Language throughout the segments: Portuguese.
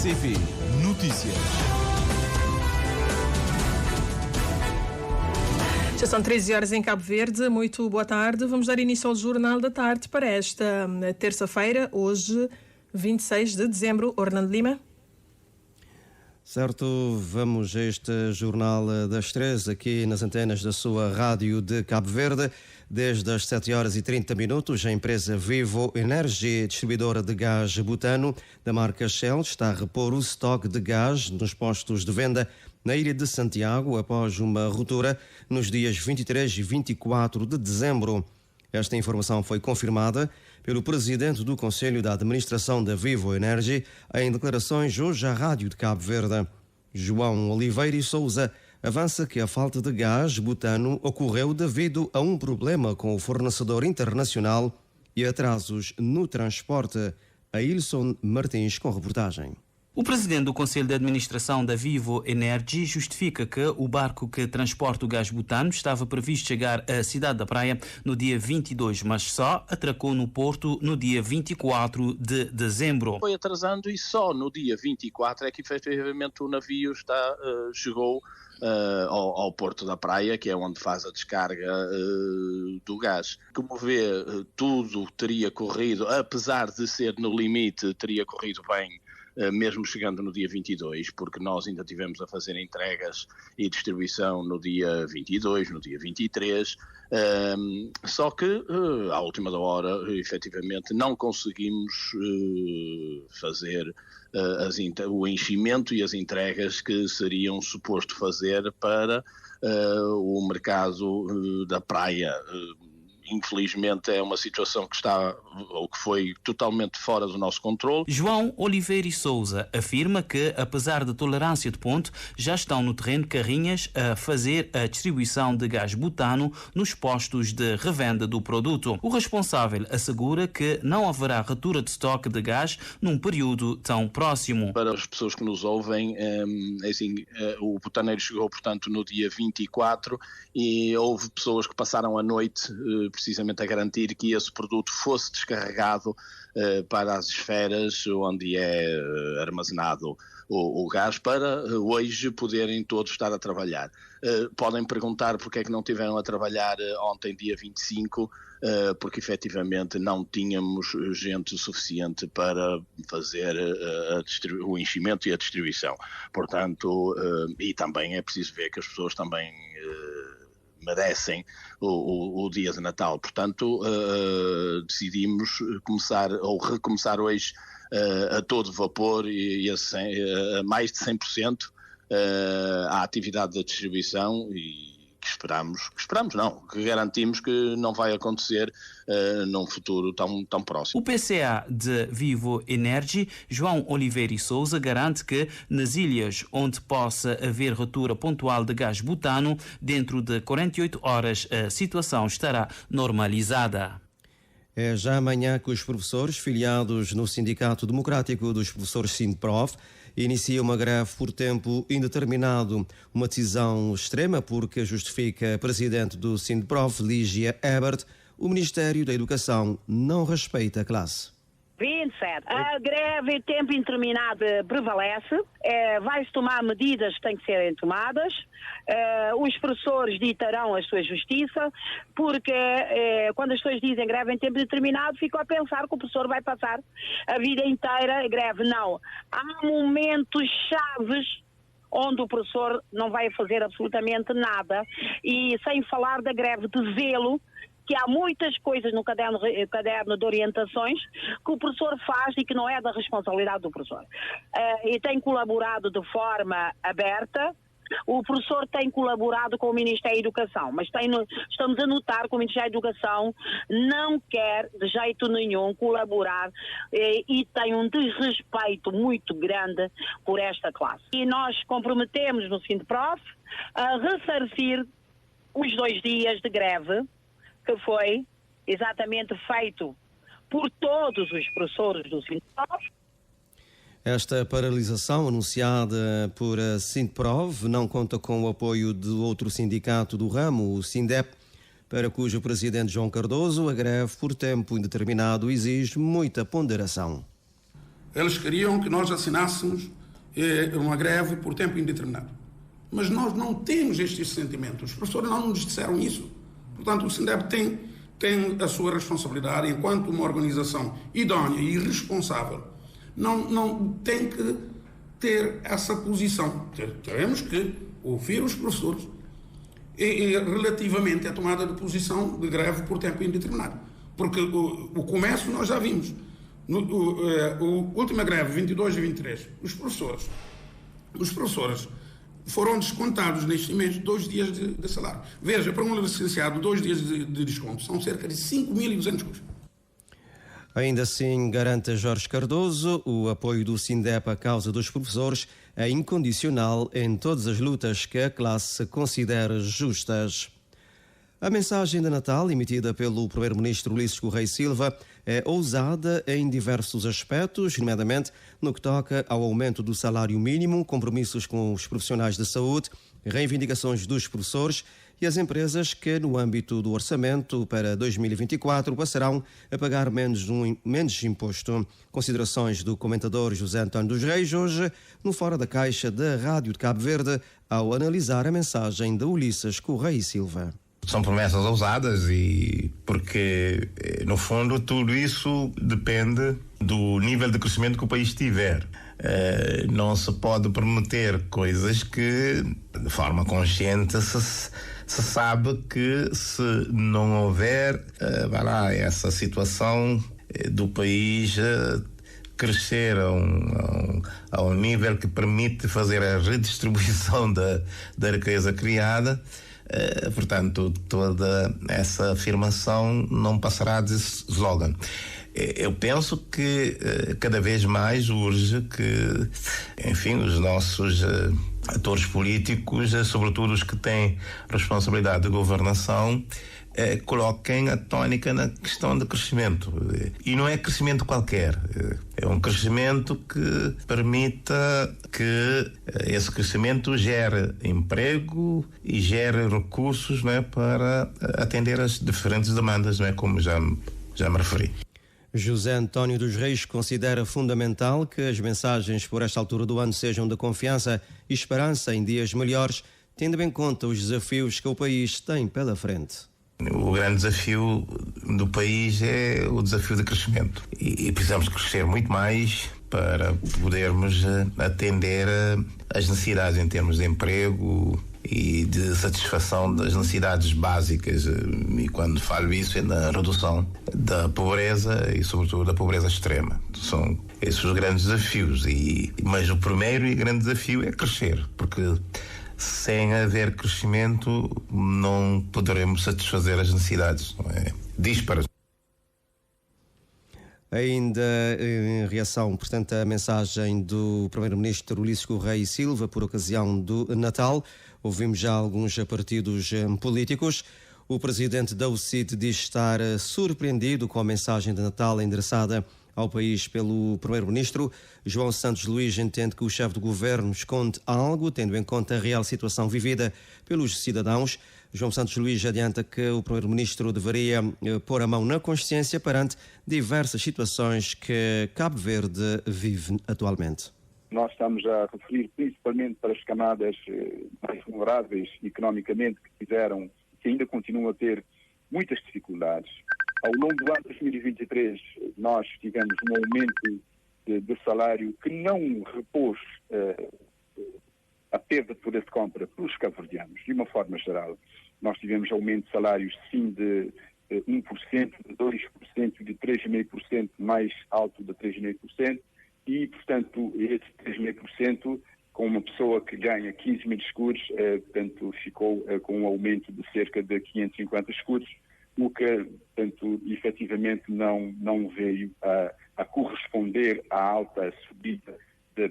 PCP Notícias. Já são 13 horas em Cabo Verde. Muito boa tarde. Vamos dar início ao Jornal da Tarde para esta terça-feira, hoje, 26 de dezembro. Orlando Lima. Certo, vamos a este Jornal das 13 aqui nas antenas da sua rádio de Cabo Verde. Desde as 7 horas e 30 minutos, a empresa Vivo Energy, distribuidora de gás butano da marca Shell, está a repor o estoque de gás nos postos de venda na Ilha de Santiago após uma ruptura nos dias 23 e 24 de dezembro. Esta informação foi confirmada pelo presidente do Conselho da Administração da Vivo Energy em declarações hoje à Rádio de Cabo Verde. João Oliveira e Souza avança que a falta de gás butano ocorreu devido a um problema com o fornecedor internacional e atrasos no transporte. A Ilson Martins com reportagem. O presidente do Conselho de Administração da Vivo Energy justifica que o barco que transporta o gás butano estava previsto chegar à cidade da Praia no dia 22, mas só atracou no porto no dia 24 de dezembro. Foi atrasando e só no dia 24 é que efetivamente o navio chegou ao Porto da Praia, que é onde faz a descarga do gás. Como vê, tudo teria corrido, apesar de ser no limite, teria corrido bem, mesmo chegando no dia 22, porque nós ainda tivemos a fazer entregas e distribuição no dia 22, no dia 23, só que à última da hora, efetivamente, não conseguimos fazer o enchimento e as entregas que seriam suposto fazer para o mercado da praia. Infelizmente é uma situação que está ou que foi totalmente fora do nosso controle. João Oliveira e Souza afirma que, apesar da tolerância de ponto, já estão no terreno carrinhas a fazer a distribuição de gás butano nos postos de revenda do produto. O responsável assegura que não haverá ruptura de estoque de gás num período tão próximo. Para as pessoas que nos ouvem, o butaneiro chegou, portanto, no dia 24 e houve pessoas que passaram a noite precisamente a garantir que esse produto fosse descarregado para as esferas onde é armazenado o gás, para hoje poderem todos estar a trabalhar. Podem perguntar porque é que não tiveram a trabalhar ontem, dia 25, porque efetivamente não tínhamos gente suficiente para fazer o enchimento e a distribuição. Portanto, e também é preciso ver que as pessoas também merecem o dia de Natal. Portanto, decidimos recomeçar hoje a todo vapor e a mais de 100% a atividade da distribuição e que garantimos que não vai acontecer num futuro tão próximo. O PCA de Vivo Energy, João Oliveira e Souza, garante que nas ilhas onde possa haver ruptura pontual de gás butano, dentro de 48 horas a situação estará normalizada. É já amanhã que os professores filiados no Sindicato Democrático dos Professores SINDPROF iniciam uma greve por tempo indeterminado. Uma decisão extrema porque justifica a presidente do SINDPROF, Lígia Ebert, o Ministério da Educação não respeita a classe. 27. A greve em tempo indeterminado prevalece, vai-se tomar medidas que têm que serem tomadas, os professores ditarão a sua justiça, porque quando as pessoas dizem greve em tempo determinado, ficam a pensar que o professor vai passar a vida inteira greve. Não. Há momentos chaves onde o professor não vai fazer absolutamente nada, e sem falar da greve de zelo, que há muitas coisas no caderno de orientações que o professor faz e que não é da responsabilidade do professor. E tem colaborado de forma aberta. O professor tem colaborado com o Ministério da Educação, mas estamos a notar que o Ministério da Educação não quer de jeito nenhum colaborar e tem um desrespeito muito grande por esta classe. E nós comprometemos no SINDPROF a ressarcir os 2 dias de greve que foi exatamente feito por todos os professores do SINDPROF. Esta paralisação anunciada por a SINDPROF não conta com o apoio de outro sindicato do ramo, o SINDEP, para cujo presidente João Cardoso a greve por tempo indeterminado exige muita ponderação. Eles queriam que nós assinássemos uma greve por tempo indeterminado. Mas nós não temos estes sentimentos. Os professores não nos disseram isso. Portanto, o SINDEP tem a sua responsabilidade enquanto uma organização idónea e responsável. Não tem que ter essa posição. Teremos que ouvir os professores relativamente à tomada de posição de greve por tempo indeterminado. Porque o comércio nós já vimos. A última greve, 22 e 23, os professores foram descontados neste mês 2 dias de salário. Veja, para um licenciado, 2 dias de desconto são cerca de 5.200 custos. Ainda assim, garante Jorge Cardoso, o apoio do SINDEP à causa dos professores é incondicional em todas as lutas que a classe considera justas. A mensagem de Natal, emitida pelo Primeiro-Ministro Ulisses Correia Silva, é ousada em diversos aspectos, nomeadamente no que toca ao aumento do salário mínimo, compromissos com os profissionais de saúde, reivindicações dos professores e as empresas que, no âmbito do orçamento para 2024, passarão a pagar menos imposto. Considerações do comentador José António dos Reis, hoje no Fora da Caixa da Rádio de Cabo Verde, ao analisar a mensagem de Ulisses Correia Silva. São promessas ousadas porque, no fundo, tudo isso depende do nível de crescimento que o país tiver. Não se pode prometer coisas que, de forma consciente, se sabe que se não houver essa situação do país crescer a um nível que permite fazer a redistribuição da riqueza criada, portanto, toda essa afirmação não passará de slogan. Eu penso que cada vez mais urge que, enfim, os nossos atores políticos, sobretudo os que têm responsabilidade de governação, coloquem a tónica na questão de crescimento. E não é crescimento qualquer. É um crescimento que permita que esse crescimento gere emprego e gere recursos, não é, para atender às diferentes demandas, não é, como já me referi. José António dos Reis considera fundamental que as mensagens por esta altura do ano sejam de confiança e esperança em dias melhores, tendo em conta os desafios que o país tem pela frente. O grande desafio do país é o desafio de crescimento e precisamos crescer muito mais para podermos atender às necessidades em termos de emprego e de satisfação das necessidades básicas, e quando falo isso é na redução da pobreza e sobretudo da pobreza extrema. São esses os grandes desafios, mas o primeiro e grande desafio é crescer, porque sem haver crescimento não poderemos satisfazer as necessidades, não é? Dísparas. Ainda em reação, portanto, à mensagem do Primeiro-Ministro Ulisses Correia Silva por ocasião do Natal, ouvimos já alguns partidos políticos. O presidente da UCIT diz estar surpreendido com a mensagem de Natal endereçada ao país pelo Primeiro-Ministro. João Santos Luís entende que o chefe do governo esconde algo, tendo em conta a real situação vivida pelos cidadãos. João Santos Luís adianta que o Primeiro-Ministro deveria pôr a mão na consciência perante diversas situações que Cabo Verde vive atualmente. Nós estamos a referir principalmente para as camadas mais vulneráveis economicamente que ainda continuam a ter muitas dificuldades. Ao longo do ano 2023, nós tivemos um aumento de salário que não repôs a perda de poder de compra para os cabo-verdianos, de uma forma geral. Nós tivemos aumento de salários, sim, de 1%, de 2%, de 3,5%, mais alto de 3,5%, e, portanto, esse 3,5%, com uma pessoa que ganha 15 mil escudos, portanto, ficou com um aumento de cerca de 550 escudos, o que, portanto, efetivamente não veio a corresponder à alta subida,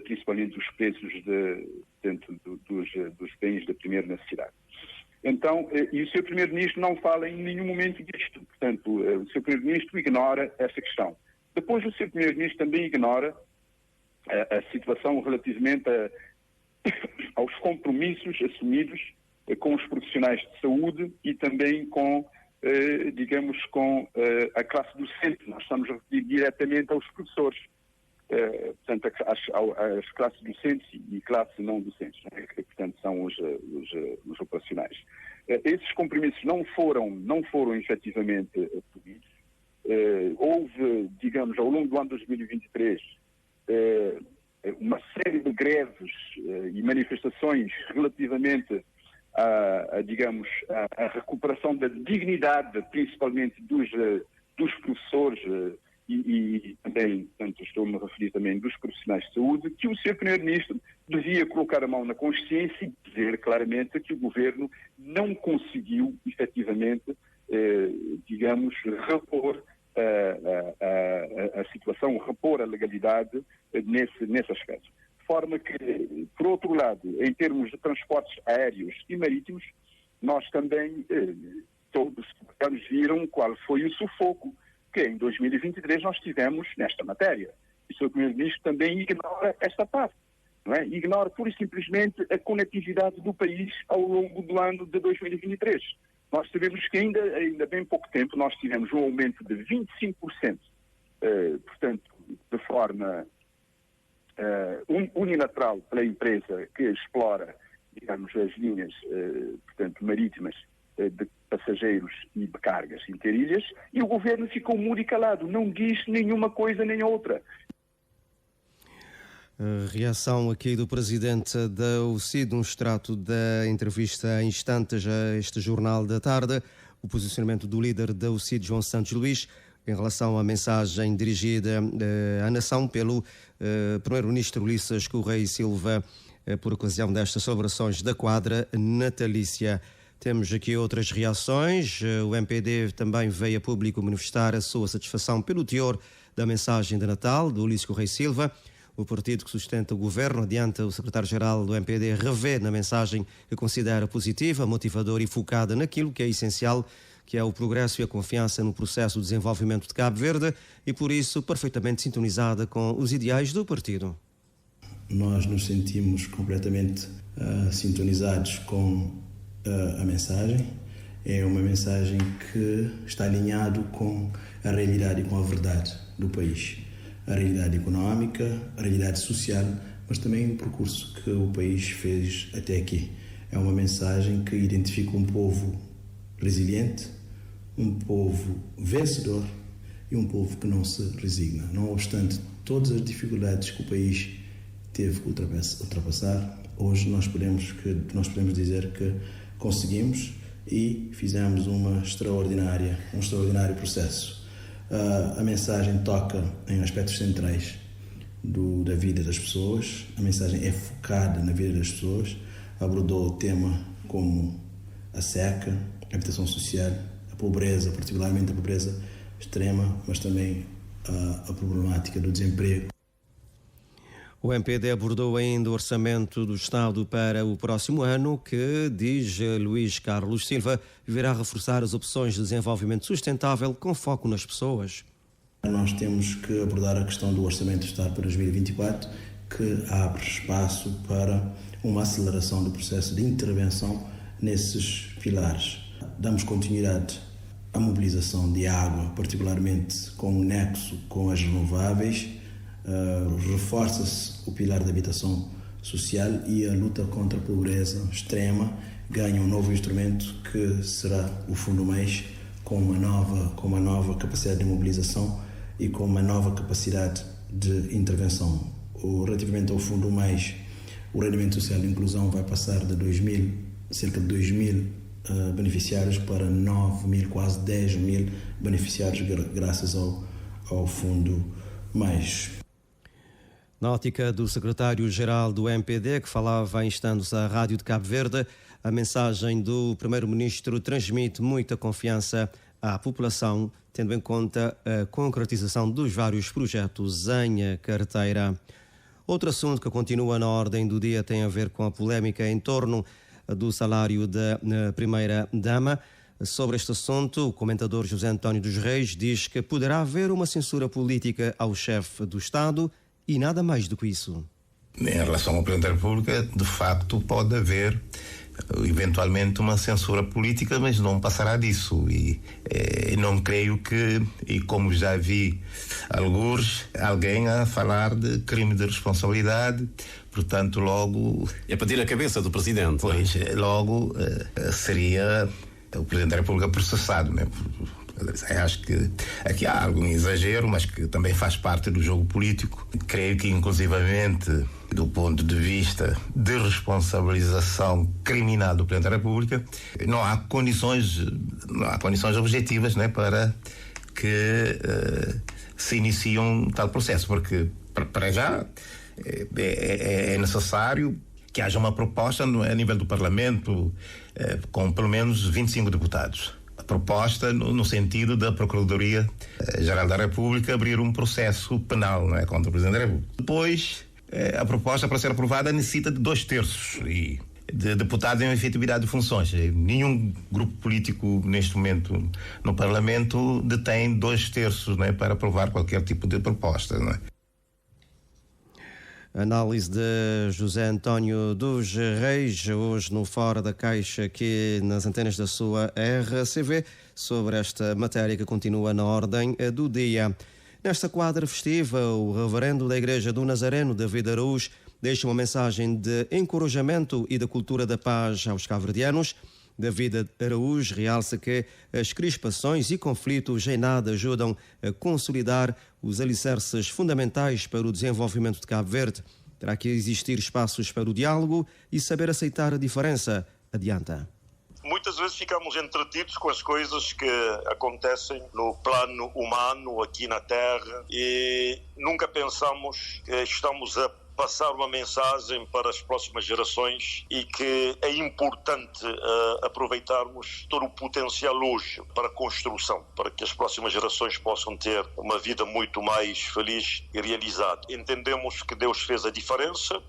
principalmente dos preços dos bens da primeira necessidade. Então, e o Sr. Primeiro-Ministro não fala em nenhum momento disto. Portanto, o Sr. Primeiro-Ministro ignora essa questão. Depois, o Sr. Primeiro-Ministro também ignora a situação relativamente aos compromissos assumidos com os profissionais de saúde e também com, digamos, com a classe docente. Nós estamos a referir diretamente aos professores. portanto, as classes docentes e classes não docentes, né, que, portanto, são os operacionais. Esses compromissos não foram efetivamente pedidos. Houve, digamos, ao longo do ano 2023, uma série de greves e manifestações relativamente à recuperação da dignidade, principalmente dos professores e também, portanto, estou-me a referir também dos profissionais de saúde, que o Sr. Primeiro-Ministro devia colocar a mão na consciência e dizer claramente que o Governo não conseguiu, efetivamente, digamos, repor a situação, repor a legalidade nesse aspecto. De forma que, por outro lado, em termos de transportes aéreos e marítimos, nós também, todos os viram qual foi o sufoco que em 2023 nós tivemos nesta matéria. E o Sr. Primeiro-Ministro também ignora esta parte, não é? Ignora pura e simplesmente a conectividade do país ao longo do ano de 2023. Nós sabemos que ainda bem pouco tempo nós tivemos um aumento de 25%, portanto, de forma unilateral pela empresa que explora, digamos, as linhas, portanto, marítimas de passageiros e de cargas interilhas, e o Governo ficou mudo e calado, não diz nenhuma coisa nem outra. Reação aqui do presidente da UCID, um extrato da entrevista em instantes a este Jornal da Tarde, o posicionamento do líder da UCID, João Santos Luís, em relação à mensagem dirigida à nação pelo primeiro-ministro Ulisses Correia e Silva por ocasião destas celebrações da quadra natalícia. Temos aqui outras reações. O MPD também veio a público manifestar a sua satisfação pelo teor da mensagem de Natal do Ulisses Correia e Silva. O partido que sustenta o governo, adianta o secretário-geral do MPD, revê na mensagem que considera positiva, motivadora e focada naquilo que é essencial, que é o progresso e a confiança no processo de desenvolvimento de Cabo Verde e, por isso, perfeitamente sintonizada com os ideais do partido. Nós nos sentimos completamente sintonizados com a mensagem. É uma mensagem que está alinhado com a realidade e com a verdade do país. A realidade económica, a realidade social, mas também o percurso que o país fez até aqui. É uma mensagem que identifica um povo resiliente, um povo vencedor e um povo que não se resigna. Não obstante todas as dificuldades que o país teve que ultrapassar, hoje nós podemos dizer que conseguimos e fizemos um extraordinário processo. A mensagem toca em aspectos centrais da vida das pessoas, a mensagem é focada na vida das pessoas, abordou o tema como a seca, a habitação social, a pobreza, particularmente a pobreza extrema, mas também a problemática do desemprego. O MPD abordou ainda o orçamento do Estado para o próximo ano, que, diz Luís Carlos Silva, virá reforçar as opções de desenvolvimento sustentável com foco nas pessoas. Nós temos que abordar a questão do orçamento do Estado para 2024, que abre espaço para uma aceleração do processo de intervenção nesses pilares. Damos continuidade à mobilização de água, particularmente com o nexo com as renováveis. Reforça-se o pilar da habitação social e a luta contra a pobreza extrema ganha um novo instrumento que será o Fundo Mais, com uma nova capacidade de mobilização e com uma nova capacidade de intervenção. Relativamente ao Fundo Mais, o rendimento social de inclusão vai passar de cerca de 2.000 beneficiários para 9.000, quase 10.000 beneficiários graças ao Fundo Mais. Na ótica do secretário-geral do MPD, que falava em instantes à Rádio de Cabo Verde, a mensagem do primeiro-ministro transmite muita confiança à população, tendo em conta a concretização dos vários projetos em carteira. Outro assunto que continua na ordem do dia tem a ver com a polémica em torno do salário da primeira-dama. Sobre este assunto, o comentador José António dos Reis diz que poderá haver uma censura política ao chefe do Estado e nada mais do que isso. Em relação ao Presidente da República, de facto, pode haver eventualmente uma censura política, mas não passará disso. E não creio que, e como já vi alguns, alguém a falar de crime de responsabilidade, portanto logo... É para tirar a cabeça do Presidente. Pois, logo seria o Presidente da República processado, né? Acho que aqui há algum exagero, mas que também faz parte do jogo político. Creio que, inclusivamente, do ponto de vista de responsabilização criminal do Presidente da República, não há condições objetivas, né, para que se inicie um tal processo, porque, para já, é necessário que haja uma proposta a nível do Parlamento com pelo menos 25 deputados. Proposta no sentido da Procuradoria-Geral da República abrir um processo penal, não é, contra o Presidente da República. Depois, a proposta para ser aprovada necessita de 2/3 de deputados em efetividade de funções. Nenhum grupo político neste momento no Parlamento detém 2/3, não é, para aprovar qualquer tipo de proposta, não é? Análise de José António dos Reis, hoje no Fora da Caixa, aqui nas antenas da sua RCV, sobre esta matéria que continua na ordem do dia. Nesta quadra festiva, o reverendo da Igreja do Nazareno, David Araújo, deixa uma mensagem de encorajamento e da cultura da paz aos cabo-verdianos. David Araújo realça que as crispações e conflitos em nada ajudam a consolidar os alicerces fundamentais para o desenvolvimento de Cabo Verde. Terá que existir espaços para o diálogo e saber aceitar a diferença. Adianta. Muitas vezes ficamos entretidos com as coisas que acontecem no plano humano aqui na Terra e nunca pensamos que estamos a passar uma mensagem para as próximas gerações e que é importante aproveitarmos todo o potencial hoje para a construção, para que as próximas gerações possam ter uma vida muito mais feliz e realizada. Entendemos que Deus fez a diferença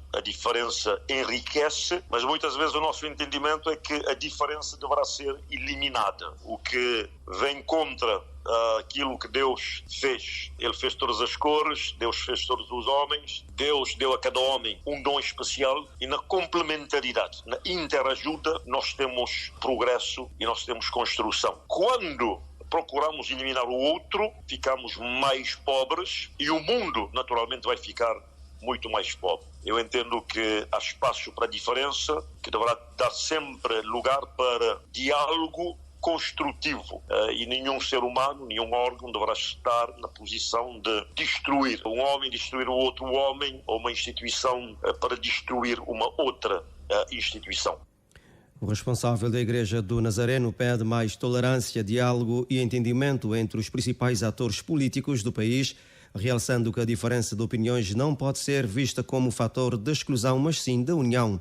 enriquece, mas muitas vezes o nosso entendimento é que a diferença deverá ser eliminada, o que vem contra aquilo que Deus fez. Ele fez todas as cores, Deus fez todos os homens, Deus deu a cada homem um dom especial e na complementaridade, na interajuda, nós temos progresso e nós temos construção. Quando procuramos eliminar o outro, ficamos mais pobres e o mundo naturalmente vai ficar muito mais pobre. Eu entendo que há espaço para a diferença, que deverá dar sempre lugar para diálogo construtivo e nenhum ser humano, nenhum órgão deverá estar na posição de destruir um homem, destruir o outro homem ou uma instituição para destruir uma outra instituição. O responsável da Igreja do Nazareno pede mais tolerância, diálogo e entendimento entre os principais atores políticos do país, realçando que a diferença de opiniões não pode ser vista como fator de exclusão, mas sim de união.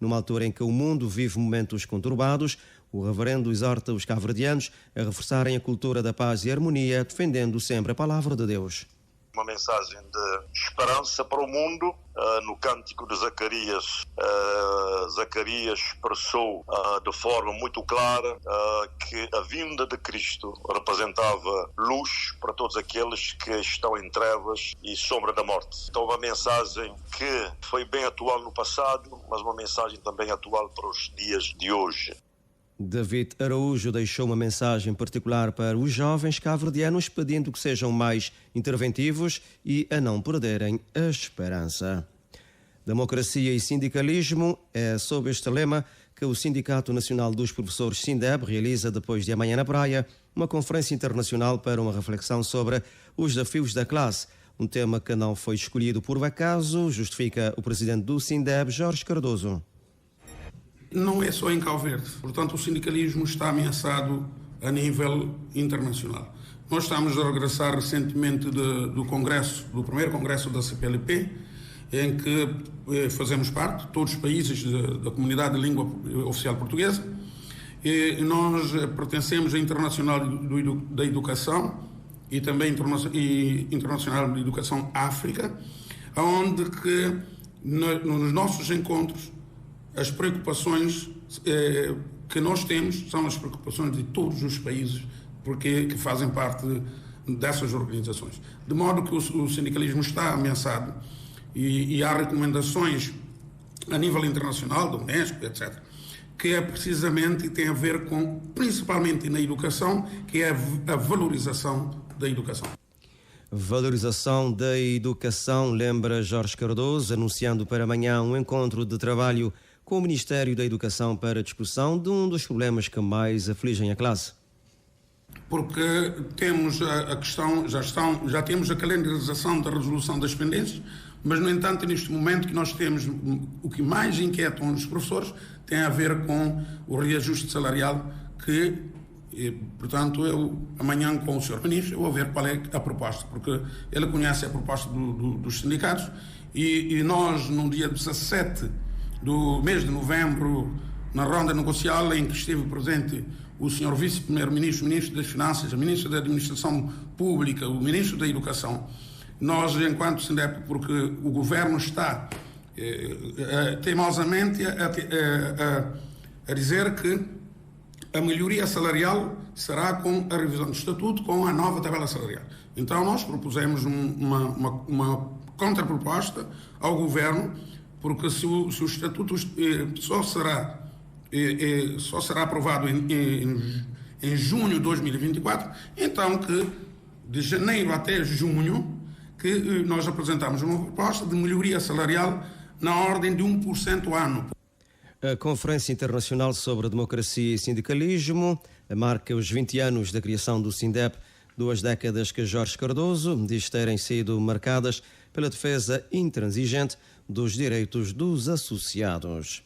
Numa altura em que o mundo vive momentos conturbados, o reverendo exorta os cabo-verdianos a reforçarem a cultura da paz e harmonia, defendendo sempre a palavra de Deus. Uma mensagem de esperança para o mundo. No cântico de Zacarias, Zacarias expressou de forma muito clara que a vinda de Cristo representava luz para todos aqueles que estão em trevas e sombra da morte. Então, uma mensagem que foi bem atual no passado, mas uma mensagem também atual para os dias de hoje. David Araújo deixou uma mensagem particular para os jovens cabo-verdianos, pedindo que sejam mais interventivos e a não perderem a esperança. Democracia e sindicalismo é sob este lema que o Sindicato Nacional dos Professores SINDEB realiza depois de amanhã na praia uma conferência internacional para uma reflexão sobre os desafios da classe, um tema que não foi escolhido por acaso, justifica o presidente do SINDEB, Jorge Cardoso. Não é só em Cabo Verde. Portanto, o sindicalismo está ameaçado a nível internacional. Nós estamos a regressar recentemente do primeiro congresso da CPLP, em que fazemos parte, todos os países da comunidade de língua oficial portuguesa. E nós pertencemos à Internacional da Educação e também Internacional de Educação África, onde que nos nossos encontros as preocupações que nós temos são as preocupações de todos os países que fazem parte dessas organizações. De modo que o sindicalismo está ameaçado e há recomendações a nível internacional, da Unesco, etc., que é precisamente e tem a ver com, principalmente na educação, que é a valorização da educação. Valorização da educação, lembra Jorge Cardoso, anunciando para amanhã um encontro de trabalho com o Ministério da Educação para a discussão de um dos problemas que mais afligem a classe. Porque temos a questão, já temos a calendarização da resolução das pendências, mas, no entanto, neste momento que nós temos, o que mais inquieta os professores tem a ver com o reajuste salarial que, portanto, eu amanhã com o Sr. Ministro eu vou ver qual é a proposta, porque ele conhece a proposta dos sindicatos e nós, no dia 17 do mês de novembro, na ronda negocial em que esteve presente o Sr. Vice-Primeiro-Ministro, o Ministro das Finanças, a Ministra da Administração Pública, o Ministro da Educação, nós, enquanto SINDEP, porque o Governo está teimosamente a dizer que a melhoria salarial será com a revisão do Estatuto, com a nova tabela salarial. Então, nós propusemos uma contraproposta ao Governo, porque se o Estatuto só será aprovado em junho de 2024, então que de janeiro até junho que nós apresentamos uma proposta de melhoria salarial na ordem de 1% ano. A Conferência Internacional sobre a Democracia e Sindicalismo marca os 20 anos da criação do SINDEP, 2 décadas que Jorge Cardoso diz terem sido marcadas pela defesa intransigente dos direitos dos associados.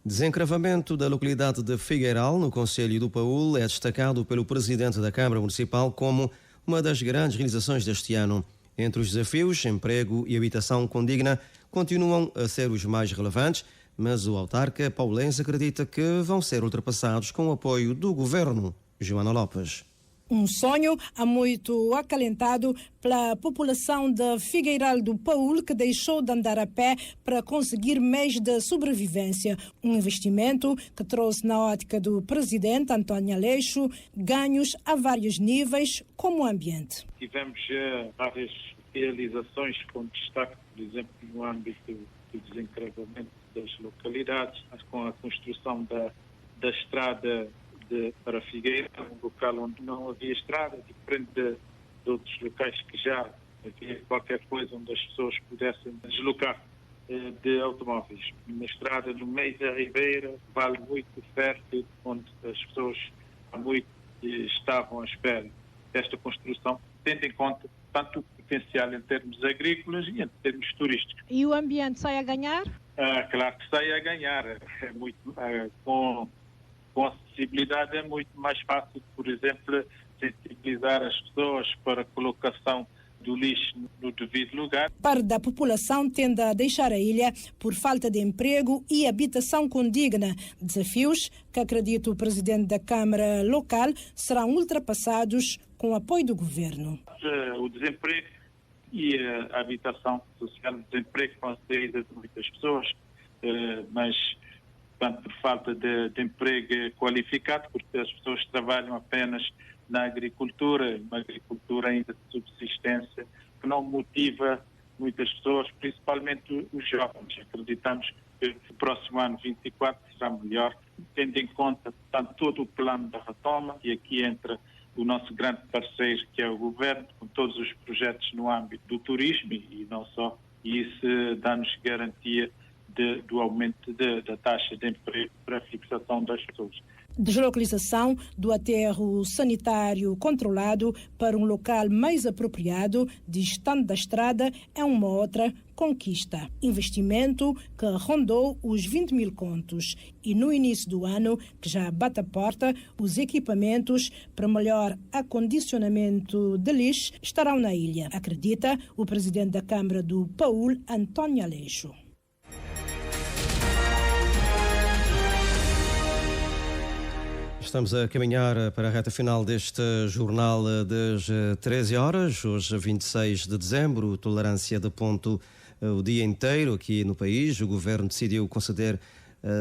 Desencravamento da localidade de Figueiral, no concelho do Paúl, é destacado pelo presidente da Câmara Municipal como uma das grandes realizações deste ano. Entre os desafios, emprego e habitação condigna continuam a ser os mais relevantes, mas o autarca paulense acredita que vão ser ultrapassados com o apoio do governo. Joana Lopes. Um sonho há muito acalentado pela população de Figueiral do Paúl, que deixou de andar a pé para conseguir meios de sobrevivência. Um investimento que trouxe, na ótica do presidente António Aleixo, ganhos a vários níveis, como o ambiente. Tivemos várias realizações com destaque, por exemplo, no âmbito do desencravamento das localidades, com a construção da estrada para Figueira, um local onde não havia estrada, diferente de outros locais que já havia qualquer coisa onde as pessoas pudessem deslocar de automóveis. Uma estrada no meio da ribeira, vale muito fértil, onde as pessoas há muito estavam à espera desta construção, tendo em conta tanto o potencial em termos agrícolas e em termos turísticos. E o ambiente sai a ganhar? Claro que sai a ganhar. É muito, com acessibilidade é muito mais fácil, por exemplo, sensibilizar as pessoas para a colocação do lixo no devido lugar. Parte da população tende a deixar a ilha por falta de emprego e habitação condigna. Desafios que, acredita o presidente da Câmara local, serão ultrapassados com o apoio do governo. O desemprego e a habitação social, o desemprego com a saída de muitas pessoas, mas por falta de emprego qualificado, porque as pessoas trabalham apenas na agricultura, uma agricultura ainda de subsistência, que não motiva muitas pessoas, principalmente os jovens. Acreditamos que o próximo ano 24 será melhor, tendo em conta todo o plano da retoma, e aqui entra o nosso grande parceiro, que é o governo, com todos os projetos no âmbito do turismo e não só, e isso dá-nos garantia do aumento da taxa de emprego para a fixação das pessoas. Deslocalização do aterro sanitário controlado para um local mais apropriado, distante da estrada, é uma outra conquista. Investimento que rondou os 20 mil contos. E no início do ano, que já bate a porta, os equipamentos para melhor acondicionamento de lixo estarão na ilha, acredita o presidente da Câmara do Paúl, António Aleixo. Estamos a caminhar para a reta final deste jornal das 13 horas, hoje 26 de dezembro, tolerância de ponto o dia inteiro aqui no país. O governo decidiu conceder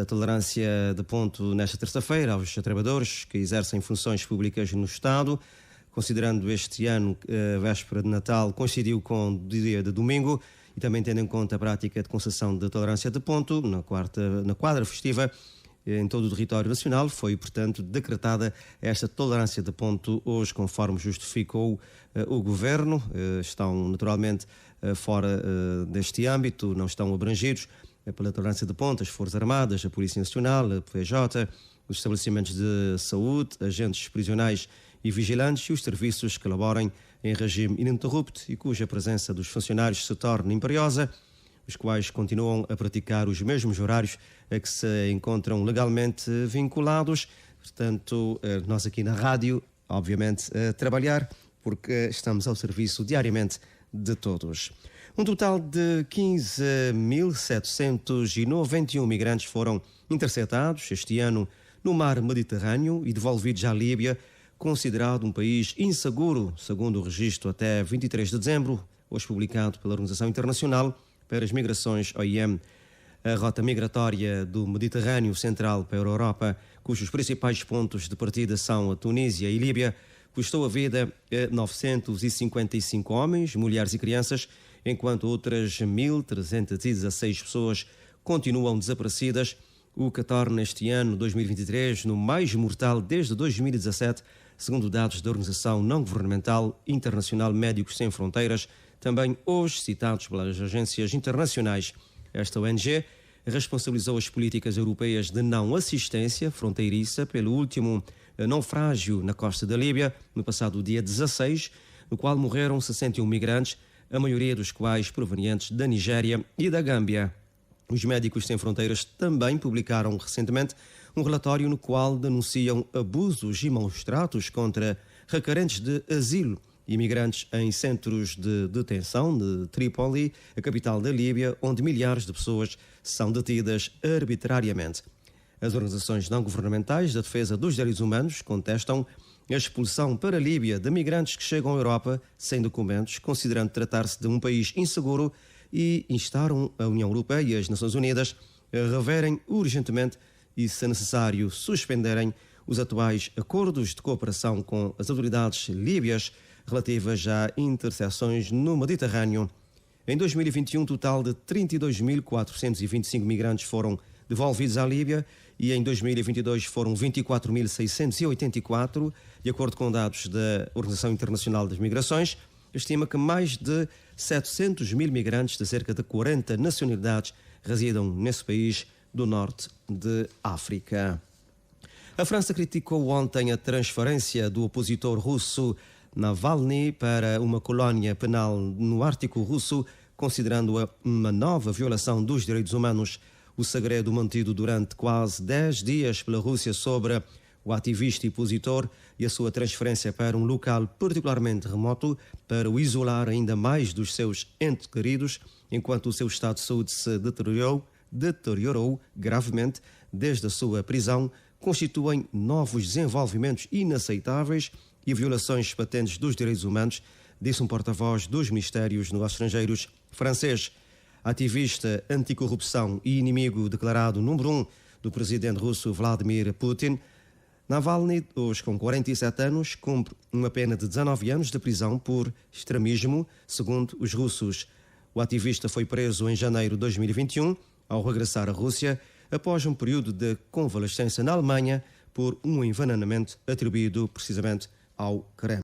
tolerância de ponto nesta terça-feira aos trabalhadores que exercem funções públicas no Estado, considerando este ano a véspera de Natal coincidiu com o dia de domingo e também tendo em conta a prática de concessão de tolerância de ponto na quadra festiva. em todo o território nacional. Foi, portanto, decretada esta tolerância de ponto hoje, conforme justificou o Governo. Estão, naturalmente, fora deste âmbito, não estão abrangidos pela tolerância de ponto as Forças Armadas, a Polícia Nacional, a PJ, os estabelecimentos de saúde, agentes prisionais e vigilantes e os serviços que laborem em regime ininterrupto e cuja presença dos funcionários se torne imperiosa, os quais continuam a praticar os mesmos horários a que se encontram legalmente vinculados. Portanto, nós aqui na rádio, obviamente, a trabalhar, porque estamos ao serviço diariamente de todos. Um total de 15.791 migrantes foram interceptados este ano no mar Mediterrâneo e devolvidos à Líbia, considerado um país inseguro, segundo o registro até 23 de dezembro, hoje publicado pela Organização Internacional para as Migrações, OIM. A rota migratória do Mediterrâneo Central para a Europa, cujos principais pontos de partida são a Tunísia e Líbia, custou a vida a 955 homens, mulheres e crianças, enquanto outras 1.316 pessoas continuam desaparecidas, o que torna este ano 2023 no mais mortal desde 2017, segundo dados da Organização Não-Governamental Internacional Médicos Sem Fronteiras, também hoje citados pelas agências internacionais. Esta ONG responsabilizou as políticas europeias de não assistência fronteiriça pelo último naufrágio na costa da Líbia, no passado dia 16, no qual morreram 61 migrantes, a maioria dos quais provenientes da Nigéria e da Gâmbia. Os Médicos Sem Fronteiras também publicaram recentemente um relatório no qual denunciam abusos e maus-tratos contra requerentes de asilo e imigrantes em centros de detenção de Trípoli, a capital da Líbia, onde milhares de pessoas são detidas arbitrariamente. As organizações não-governamentais da defesa dos direitos humanos contestam a expulsão para a Líbia de migrantes que chegam à Europa sem documentos, considerando tratar-se de um país inseguro, e instaram a União Europeia e as Nações Unidas a reverem urgentemente e, se necessário, suspenderem os atuais acordos de cooperação com as autoridades líbias relativas a interseções no Mediterrâneo. Em 2021, um total de 32.425 migrantes foram devolvidos à Líbia e em 2022 foram 24.684, de acordo com dados da Organização Internacional das Migrações. Estima que mais de 700 mil migrantes de cerca de 40 nacionalidades residam nesse país do norte de África. A França criticou ontem a transferência do opositor russo Navalny para uma colónia penal no Ártico russo, considerando-a uma nova violação dos direitos humanos. O segredo mantido durante quase 10 dias pela Rússia sobre o ativista e opositor e a sua transferência para um local particularmente remoto para o isolar ainda mais dos seus entes queridos, enquanto o seu estado de saúde se deteriorou gravemente desde a sua prisão, constituem novos desenvolvimentos inaceitáveis e violações patentes dos direitos humanos, disse um porta-voz dos Ministérios dos Negócios Estrangeiros francês. Ativista anticorrupção e inimigo declarado número 1 do presidente russo Vladimir Putin, Navalny, hoje com 47 anos, cumpre uma pena de 19 anos de prisão por extremismo, segundo os russos. O ativista foi preso em janeiro de 2021, ao regressar à Rússia, após um período de convalescência na Alemanha por um envenenamento atribuído precisamente ao Kremlin.